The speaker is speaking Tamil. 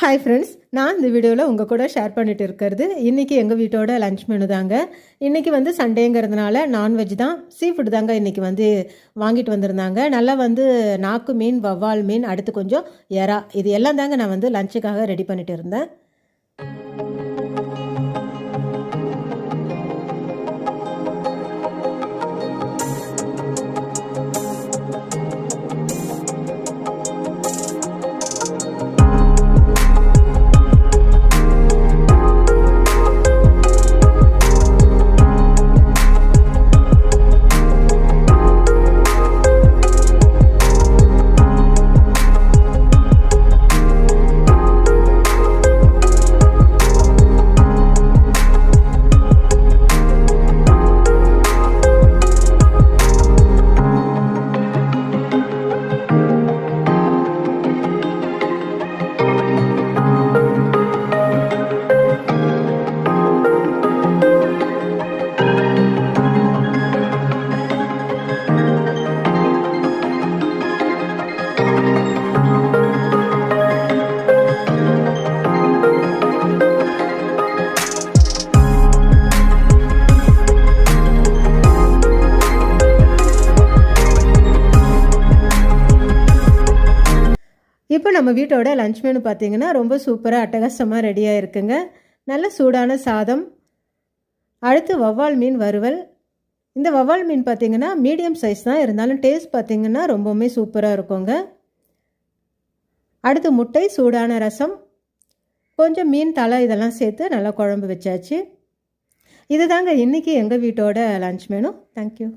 ஹாய் ஃப்ரெண்ட்ஸ், நான் இந்த வீடியோவில் உங்கள் கூட ஷேர் பண்ணிட்டு இருக்கிறது இன்றைக்கி எங்கள் வீட்டோட லஞ்ச் மெனு தாங்க. இன்றைக்கி சண்டேங்கிறதுனால நான்வெஜ் தான், சீ ஃபுட் தாங்க இன்றைக்கி வாங்கிட்டு வந்திருந்தாங்க. நல்லா நாக்கு மீன், வவ்வால் மீன், அடுத்து கொஞ்சம் எறா, இது எல்லாம் தாங்க நான் லஞ்சுக்காக ரெடி பண்ணிட்டு இருந்தேன். இப்போ நம்ம வீட்டோட லஞ்ச் மெனு பார்த்திங்கன்னா ரொம்ப சூப்பராக அட்டகாசமாக ரெடியாக இருக்குங்க. நல்ல சூடான சாதம், அடுத்து வவ்வால் மீன் வறுவல். இந்த வவ்வால் மீன் பார்த்திங்கன்னா மீடியம் சைஸ் தான், இருந்தாலும் டேஸ்ட் பார்த்திங்கன்னா ரொம்பவுமே சூப்பராக இருக்குங்க. அடுத்து முட்டை, சூடான ரசம், கொஞ்சம் மீன் தலை, இதெல்லாம் சேர்த்து நல்லா குழம்பு வச்சாச்சு. இது தாங்க இன்றைக்கி எங்கள் வீட்டோட லஞ்ச் மெனு. தேங்க்யூ.